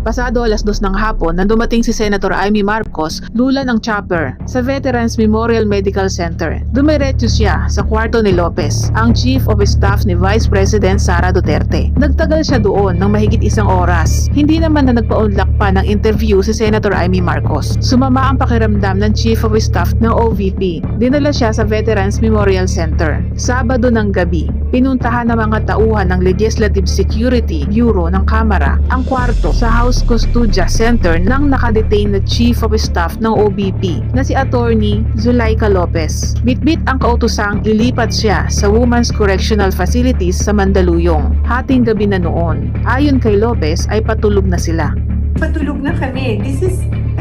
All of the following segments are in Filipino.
Pasado 2:00 ng hapon nang dumating si Senator Amy Marcos, lula ng chopper sa Veterans Memorial Medical Center. Dumiretso siya sa kwarto ni Lopez, ang Chief of Staff ni Vice President Sara Duterte. Nagtagal siya doon ng mahigit 1 oras. Hindi naman na nagpaunlak pa ng interview si Senator Amy Marcos. Sumama ang pakiramdam ng Chief of Staff ng OVP. Dinala siya sa Veterans Memorial Center. Sabado ng gabi, pinuntahan ng mga tauhan ng Legislative Security Bureau ng Kamara ang kwarto sa House Custodia Center ng nakadetain na Chief of Staff ng OBP na si Attorney Zulaika Lopez. Bitbit ang kautusang ilipat siya sa Women's Correctional Facilities sa Mandaluyong. Hating gabi na noon. Ayon kay Lopez ay patulog na sila. Patulog na kami.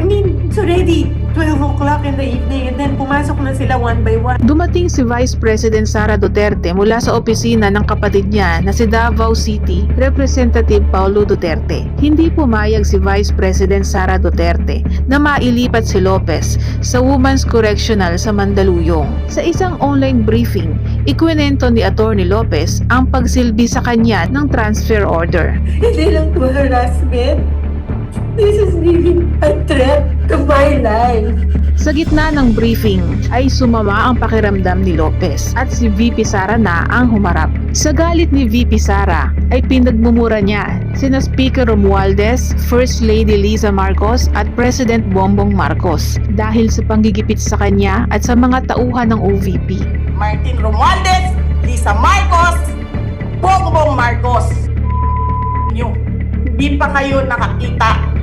It's already 12 o'clock in the evening and then pumasok na sila one by one. Dumating si Vice President Sara Duterte mula sa opisina ng kapatid niya na si Davao City Representative Paulo Duterte. Hindi pumayag si Vice President Sara Duterte na mailipat si Lopez sa Women's Correctional sa Mandaluyong. Sa isang online briefing, ikwinento ni Attorney Lopez ang pagsilbi sa kanya ng transfer order. Hindi lang to harassment. This is really a threat to my life. Sa gitna ng briefing ay sumama ang pakiramdam ni Lopez at si VP Sara na ang humarap. Sa galit ni VP Sara ay pinagmumura niya sina Speaker Romualdez, First Lady Liza Marcos at President Bongbong Marcos dahil sa panggigipit sa kanya at sa mga tauhan ng OVP. Martin Romualdez, Liza Marcos, Bongbong Marcos. Hindi pa kayo nakakita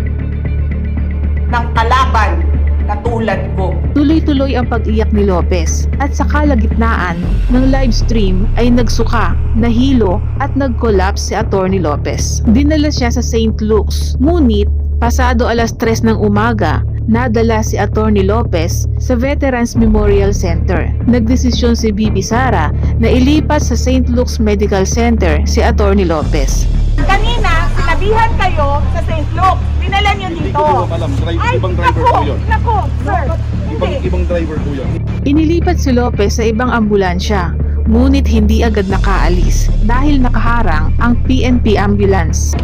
ng kalaban na tulad ko. Tuloy-tuloy ang pag-iyak ni Lopez at sa kalagitnaan ng live stream ay nagsuka, nahilo at nag-collapse si Attorney Lopez. Dinala siya sa St. Luke's, ngunit pasado 3:00 ng umaga, nadala si Attorney Lopez sa Veterans Memorial Center. Nagdesisyon si VP Sara na ilipat sa St. Luke's Medical Center si Attorney Lopez. Kanina, sinabihan kayo sa St. Luke. Dinala niyo dito. Hindi ko alam. Ibang driver po yun. Naku, sir. Hindi. Ibang driver po yun. Inilipat si Lopez sa ibang ambulansya, ngunit hindi agad nakaalis dahil nakaharang ang PNP ambulance.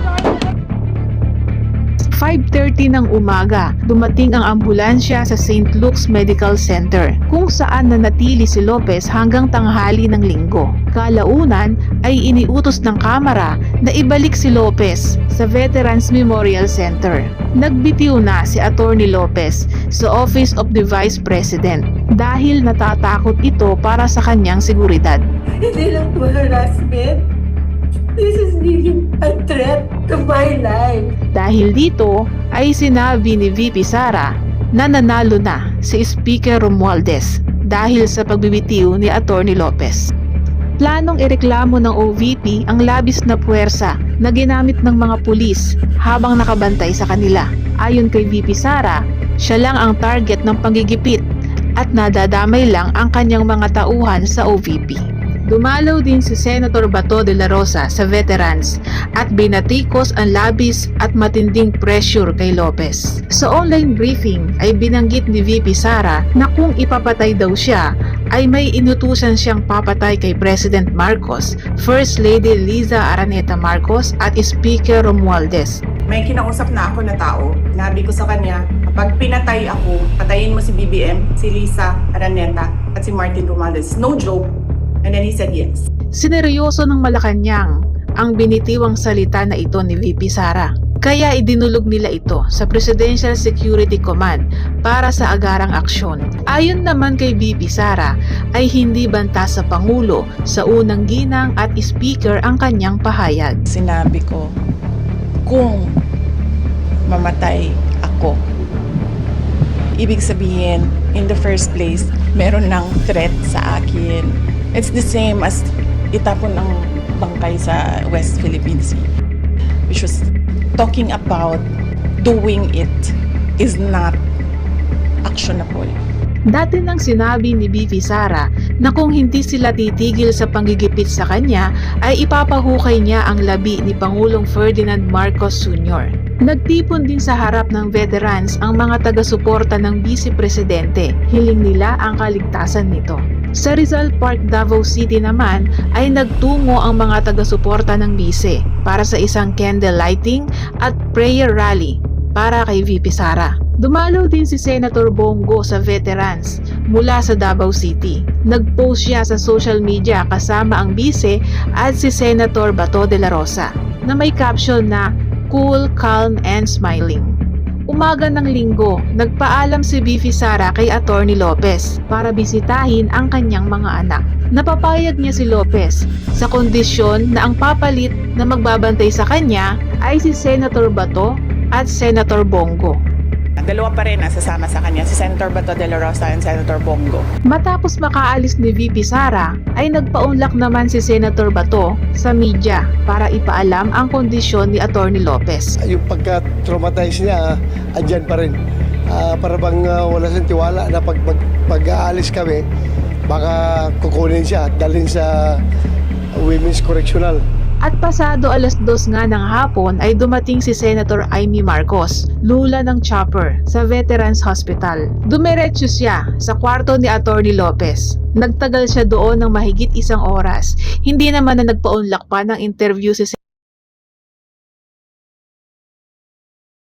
5:30 ng umaga, dumating ang ambulansya sa St. Luke's Medical Center, kung saan nanatili si Lopez hanggang tanghali ng Linggo. Kalaunan ay iniutos ng Kamara na ibalik si Lopez sa Veterans Memorial Center. Nagbitiw na si Attorney Lopez sa Office of the Vice President dahil natatakot ito para sa kanyang seguridad. Hindi lang to harassment. This is really a threat to my life. Dahil dito ay sinabi ni VP Sara na nanalo na si Speaker Romualdez dahil sa pagbibitiw ni Attorney Lopez. Planong ireklamo ng OVP ang labis na puwersa na ginamit ng mga pulis habang nakabantay sa kanila. Ayon kay VP Sara, siya lang ang target ng panggigipit at nadadamay lang ang kanyang mga tauhan sa OVP. Dumalaw din si Senator Bato de la Rosa sa veterans at binatikos ang labis at matinding pressure kay Lopez. Sa online briefing ay binanggit ni VP Sara na kung ipapatay daw siya ay may inutusan siyang papatay kay President Marcos, First Lady Liza Araneta Marcos at Speaker Romualdez. May kinausap na ako na tao. Nabi ko sa kanya, kapag pinatay ako, patayin mo si BBM, si Liza Araneta at si Martin Romualdez. No joke. And then he said yes. Sineryoso ng Malacanang ang binitiwang salita na ito ni VP Sara. Kaya idinulog nila ito sa Presidential Security Command para sa agarang aksyon. Ayon naman kay VP Sara ay hindi banta sa Pangulo sa unang ginang at Speaker ang kanyang pahayag. Sinabi ko, kung mamatay ako, ibig sabihin, in the first place, meron ng threat sa akin. It's the same as itapon ng bangkay sa West Philippine Sea, which was talking about doing it is not actionable. Dati nang sinabi ni VP Sara na kung hindi sila titigil sa panggigipit sa kanya ay ipapahukay niya ang labi ni Pangulong Ferdinand Marcos Sr. Nagtipon din sa harap ng veterans ang mga taga-suporta ng Vice Presidente. Hiling nila ang kaligtasan nito. Sa Rizal Park, Davao City naman ay nagtungo ang mga taga-suporta ng Vice para sa isang candle lighting at prayer rally para kay VP Sara. Dumalo din si Senator Bongo sa veterans mula sa Davao City. Nag-post siya sa social media kasama ang Vice at si Senator Bato de la Rosa na may caption na "Cool, calm, and smiling." Umaga ng Linggo, nagpaalam si VP Sara kay Attorney Lopez para bisitahin ang kanyang mga anak. Napapayag niya si Lopez sa kondisyon na ang papalit na magbabantay sa kanya ay si Senator Bato at Senator Bongo. Dalawa pa rin ang sasama sa kanya, si Senator Bato de la Rosa and Senator Bongo. Matapos makaalis ni VP Sara, ay nagpaunlak naman si Senator Bato sa media para ipaalam ang kondisyon ni Attorney Lopez. Yung pagka-traumatize niya, andyan pa rin. Para bang wala siyang tiwala na pag-aalis kami, baka kukunin siya at dalhin sa Women's Correctional. At pasado 2:00 nga ng hapon ay dumating si Senator Amy Marcos, lula ng chopper, sa Veterans Hospital. Dumiretso siya sa kwarto ni Attorney Lopez. Nagtagal siya doon ng mahigit 1 oras. Hindi naman na nagpaunlak pa ng interview si